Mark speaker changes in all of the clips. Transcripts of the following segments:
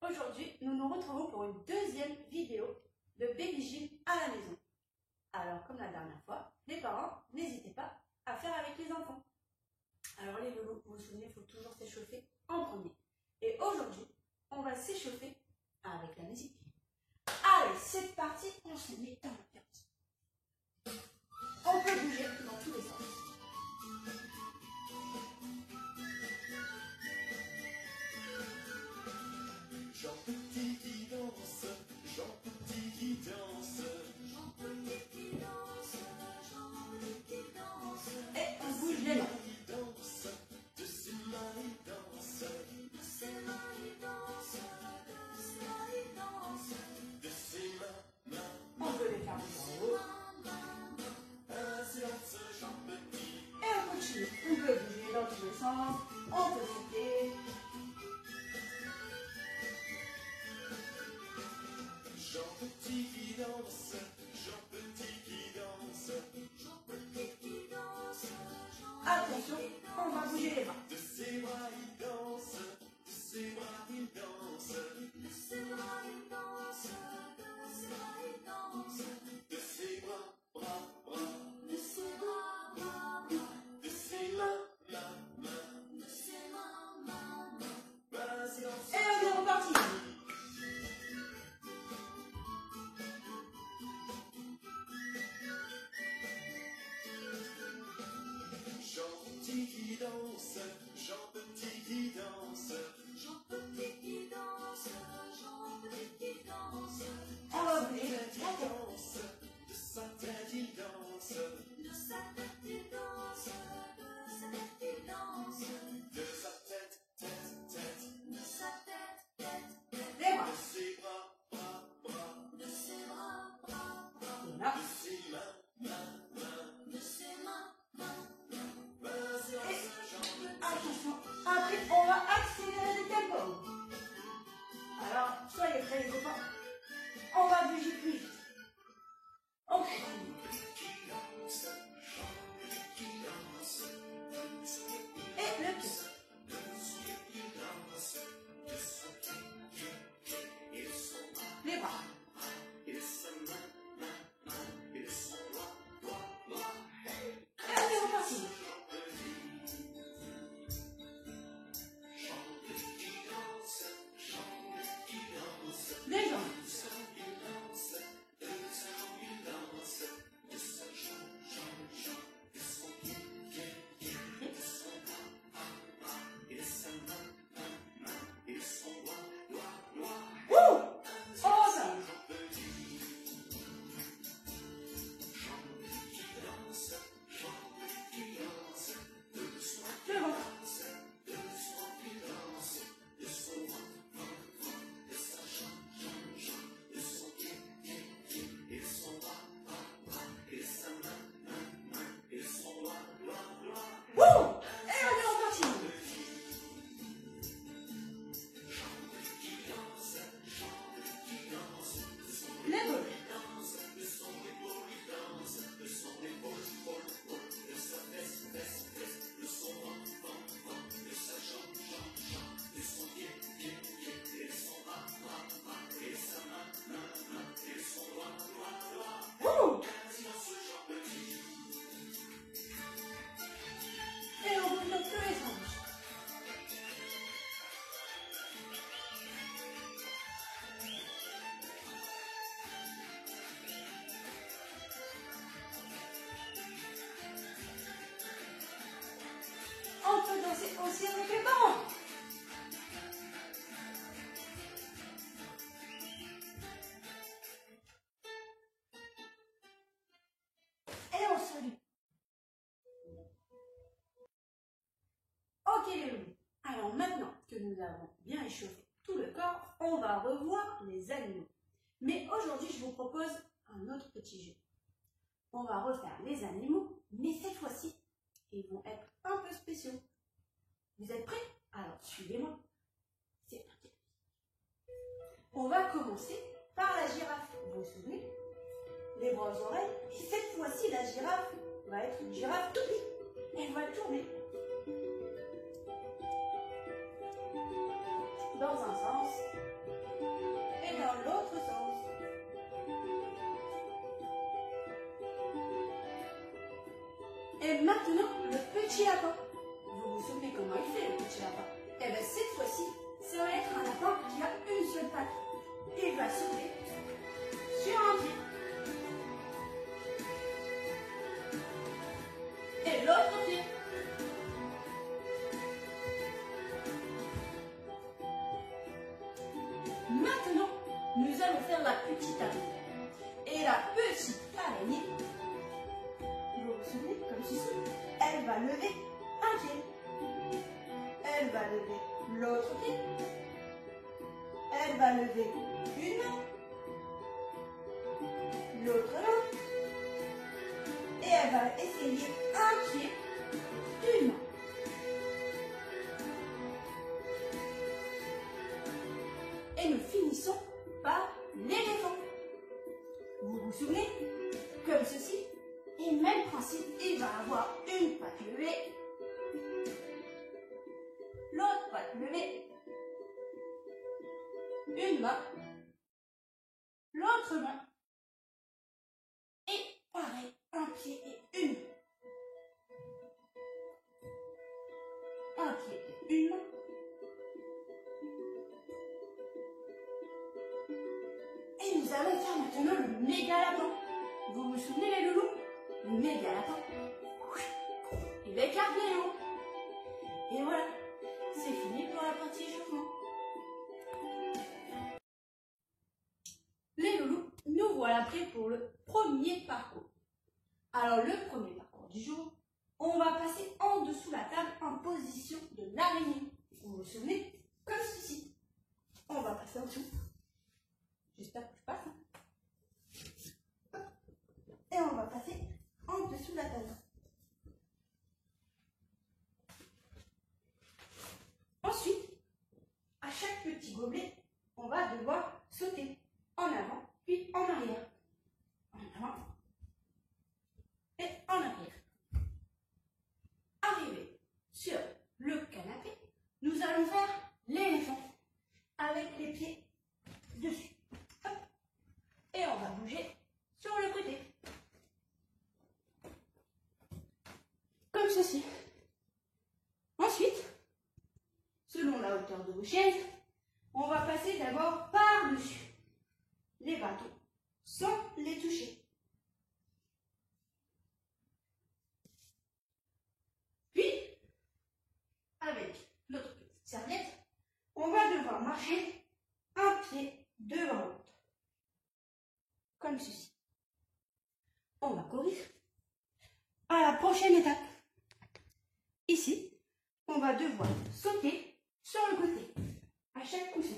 Speaker 1: Aujourd'hui, nous nous retrouvons pour une deuxième vidéo de Baby Gym à la maison. Alors, comme la dernière fois, les parents, n'hésitez pas à faire avec les enfants. Alors les loulous, vous vous souvenez, il faut toujours s'échauffer en premier. Et aujourd'hui, on va s'échauffer avec la musique. Allez, c'est parti, on se met dans l'ambiance. On peut bouger dans tous les sens.
Speaker 2: Jean Petit qui danse, Jean Petit qui danse,
Speaker 3: Jean Petit qui danse, Jean Petit qui danse.
Speaker 1: Et on bouge les mains.
Speaker 2: il danse, de ses mains il danse,
Speaker 3: De ses mains il danse, de ses mains il danse.
Speaker 2: de ses mains,
Speaker 1: On peut les faire bouger en haut.
Speaker 2: un silence Jean Petit.
Speaker 1: Et on continue. On peut bouger dans tous les sens. On peut sauter.
Speaker 2: Jean Petit qui danse, Jean Petit qui danse,
Speaker 3: Jean Petit qui danse, Jean
Speaker 1: Attention, on va bouger les bras.
Speaker 2: de ses bras il danse, de ses bras il danse,
Speaker 3: de ses bras il danse, de ses bras il danse.
Speaker 2: de ses bras, bras, bras,
Speaker 3: De ses bras, bras, bras.
Speaker 2: de ses mains,
Speaker 3: De ses mains, mains, mains.
Speaker 2: un silence.
Speaker 1: Et on est reparti.
Speaker 2: Jean Petit qui danse, Jean Petit qui danse,
Speaker 3: Jean Petit qui danse, Jean Petit qui danse.
Speaker 1: On va bouger la
Speaker 2: il
Speaker 1: tête.
Speaker 2: danse, de sa tête il danse,
Speaker 3: De sa tête il danse, de sa tête il danse.
Speaker 2: de sa tête, tête, tête,
Speaker 3: De sa tête, tête, tête.
Speaker 1: Les bras.
Speaker 2: de ses bras, bras, bras,
Speaker 3: De ses bras, bras, bras.
Speaker 1: Et là.
Speaker 2: de ses mains,
Speaker 3: De ses mains, mains, mains.
Speaker 2: un silence
Speaker 1: Et
Speaker 2: Jean Petit.
Speaker 1: attention. Après, on va accélérer le tempo. Alors, soyez prêts les copains. On va bouger plus vite. On continue. Et le pied. Les bras. Et on est reparti. Les jambes. Wouh! Oh, ça. Le ventre. Wouh! Et on est reparti. L'épaule. Wouh! Et on bouge dans tous les sens. On peut danser aussi avec les parents. Et on salue. Ok les loulous. Alors maintenant que nous avons bien échauffé tout le corps, on va revoir les animaux. Mais aujourd'hui, je vous propose un autre petit jeu. On va refaire les animaux, mais cette fois-ci, ils vont être un peu spéciaux. Vous êtes prêts? Alors suivez-moi. C'est parti. On va commencer par la girafe. Vous vous souvenez? Les bras aux oreilles. Et cette fois-ci, la girafe va être une girafe toupie. Elle va tourner dans un sens Et maintenant, le petit lapin. Vous vous souvenez comment il fait le petit lapin? Eh bien, cette fois-ci, ça va être un lapin qui a une seule patte. Il va sauter sur un pied. Et l'autre pied. Maintenant, nous allons faire la petite araignée. Et la petite araignée, vous vous souvenez, comme ceci, elle va lever un pied. Elle va lever l'autre pied. Elle va lever une main. L'autre main. Et elle va essayer un pied, une main. Et nous finissons par l'éléphant. Vous vous souvenez? Comme ceci. Et même principe, il va avoir une patte levée. L'autre patte levée. Une main. L'autre main. Et pareil, un pied et une main. Un pied et une main. Et nous allons faire maintenant le méga lapin. Vous vous souvenez les loulous? Le méga lapin. Il écarte les haut. Et voilà, c'est fini pour la partie échauffement. Les loulous, nous voilà prêts pour le premier parcours. Alors le premier parcours du jour, on va passer en dessous la table en position de l'araignée. Vous vous souvenez? Comme ceci. On va passer en dessous. J'espère que je passe. Et on va passer en dessous la table. Ensuite, à chaque petit gobelet, on va devoir sauter en avant, puis en arrière. En avant et en arrière. Arrivé sur le canapé, nous allons faire l'éléphant avec les pieds dessus. Hop. Et on va bouger sur le côté. Comme ceci. Ensuite, selon la hauteur de vos chaises, on va passer d'abord par-dessus les bâtons sans les toucher. Puis, avec notre petite serviette, on va devoir marcher un pied devant l'autre. Comme ceci. On va courir à la prochaine étape. Ici, on va devoir sauter sur le côté, à chaque coussin.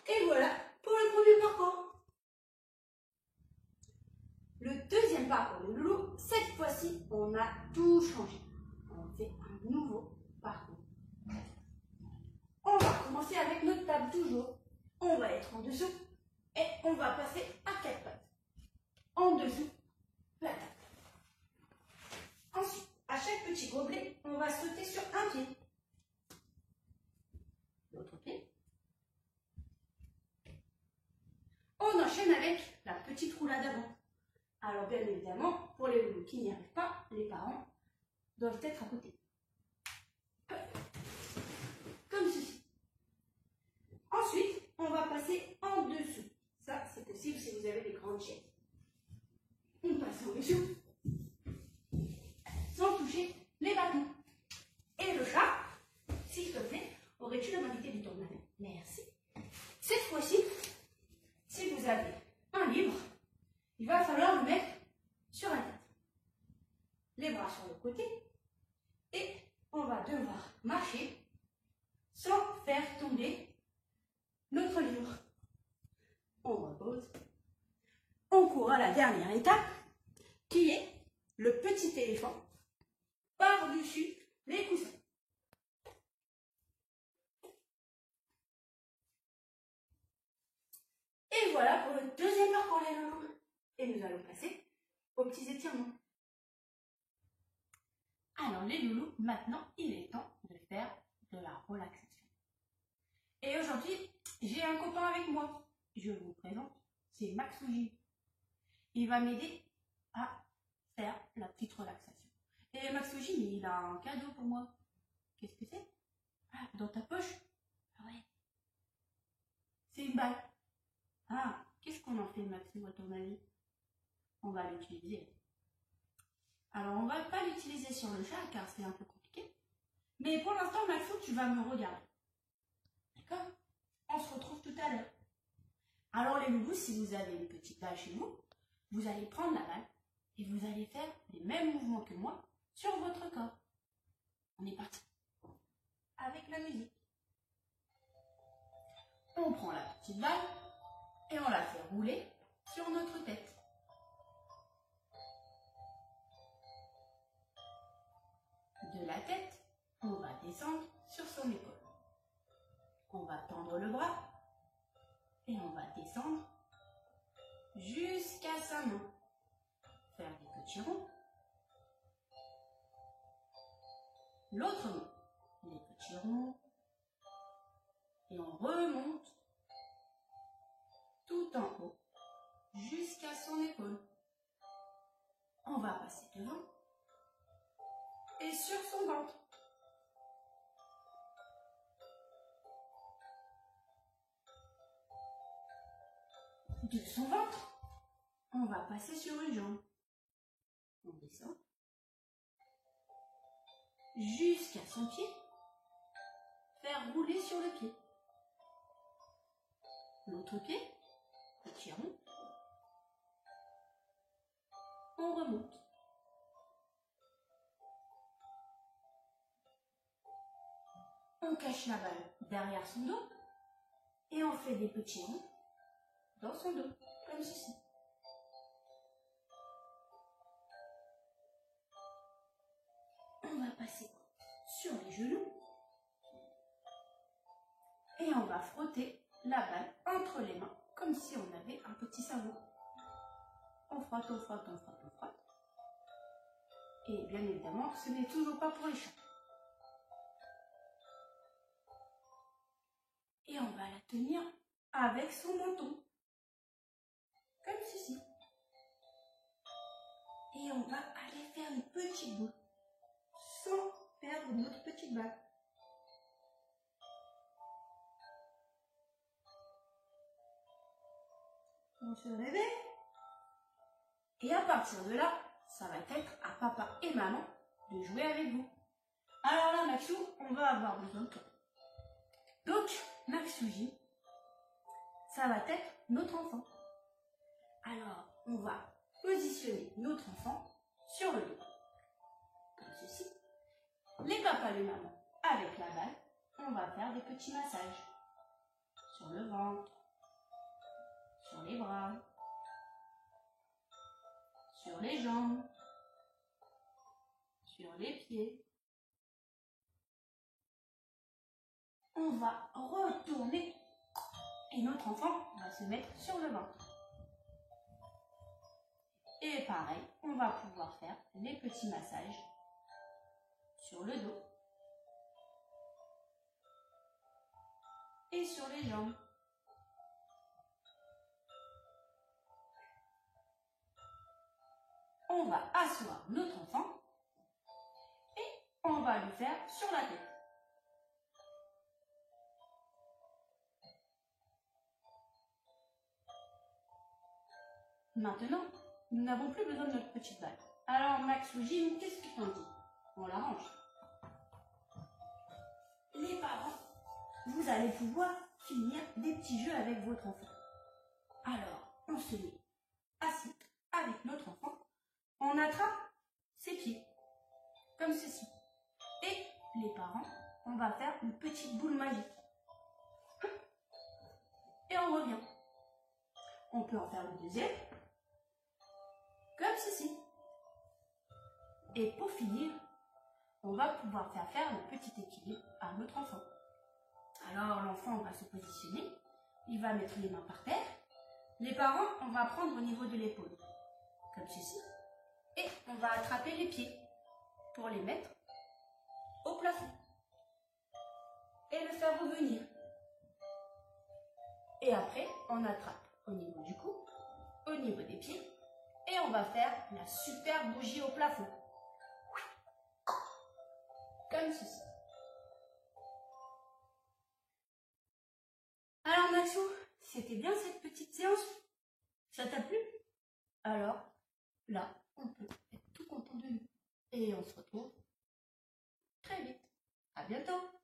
Speaker 1: Et voilà pour le premier parcours. Le deuxième parcours de loulou, cette fois-ci, on a tout changé. On fait un nouveau parcours. On va commencer avec notre table toujours. On va être en dessous et on va passer à quatre pattes. En dessous, la table. Ensuite, à chaque petit gobelet, on va sauter sur un pied. L'autre pied. On enchaîne avec la petite roulade avant. Alors bien évidemment, pour les loulous qui n'y arrivent pas, les parents doivent être à côté. Comme ceci. Ensuite, on va passer en dessous. Ça, c'est possible si vous avez des grandes chaises. On passe en dessous. Sans toucher les bâtons. Et le chat, s'il te plaît, aurais-tu la quantité du tournage? Merci. Cette fois-ci, si vous avez un livre, il va falloir le mettre sur la tête. Les bras sur le côté. Et on va devoir marcher sans faire tomber notre livre. On repose. On court à la dernière étape, qui est le petit éléphant par-dessus les coussins. Et voilà pour le deuxième parcours, les loulous. Et nous allons passer aux petits étirements. Alors les loulous, maintenant il est temps de faire de la relaxation. Et aujourd'hui, j'ai un copain avec moi. Je vous présente, c'est Max Fuji. Il va m'aider à faire la petite relaxation. Et Maxoujin, il a un cadeau pour moi. Qu'est-ce que c'est? Ah, dans ta poche? Ah ouais. C'est une balle. Ah, qu'est-ce qu'on en fait, Maxou, à ton avis? On va l'utiliser. Alors, on va pas l'utiliser sur le chat, car c'est un peu compliqué. Mais pour l'instant, Maxou, tu vas me regarder. D'accord? On se retrouve tout à l'heure. Alors, les loulous, si vous avez une petite balle chez vous, vous allez prendre la balle et vous allez faire les mêmes mouvements que moi sur votre corps. On est parti. Avec la musique. On prend la petite balle et on la fait rouler sur notre tête. De la tête, on va descendre sur son épaule. On va tendre le bras et on va descendre jusqu'à sa main. Faire des petits ronds. L'autre main, des petits ronds. Et on remonte tout en haut jusqu'à son épaule. On va passer devant et sur son ventre. De son ventre, on va passer sur une jambe. On descend jusqu'à son pied. Faire rouler sur le pied. L'autre pied, petit rond. On remonte. On cache la balle derrière son dos et on fait des petits ronds dans son dos, comme ceci. On va passer sur les genoux et on va frotter la balle entre les mains comme si on avait un petit savon. On frotte, on frotte, on frotte, on frotte. Et bien évidemment, ce n'est toujours pas pour les chats. Et on va la tenir avec son menton. Comme ceci. Et on va aller faire une petite boule sans perdre notre petite balle. On se réveille. Et à partir de là, ça va être à papa et maman de jouer avec vous. Alors là, Maxou, on va avoir besoin de toi. Donc, Maxouji, ça va être notre enfant. Alors, on va positionner notre enfant sur le dos. Comme ceci. Les papas et les mamans, avec la balle, on va faire des petits massages. Sur le ventre, sur les bras, sur les jambes, sur les pieds. On va retourner et notre enfant va se mettre sur le ventre. Et pareil, on va pouvoir faire les petits massages sur le dos et sur les jambes. On va asseoir notre enfant et on va lui faire sur la tête. Maintenant, nous n'avons plus besoin de notre petite balle. Alors Max ou Jim, qu'est-ce qu'ils t'ont dit? On la range. Les parents, vous allez pouvoir finir des petits jeux avec votre enfant. Alors, on se met assis avec notre enfant. On attrape ses pieds, comme ceci. Et les parents, on va faire une petite boule magique. Et on revient. On peut en faire le deuxième, comme ceci. Et pour finir, on va pouvoir faire le petit équilibre à notre enfant. Alors l'enfant va se positionner, il va mettre les mains par terre. Les parents, on va prendre au niveau de l'épaule, comme ceci. Et on va attraper les pieds pour les mettre au plafond. Et le faire revenir. Et après, on attrape au niveau du cou, au niveau des pieds on va faire la super bougie au plafond. Comme ceci. Alors Maxou, c'était bien cette petite séance? Ça t'a plu? Alors, là, on peut être tout content de nous. Et on se retrouve très vite. À bientôt!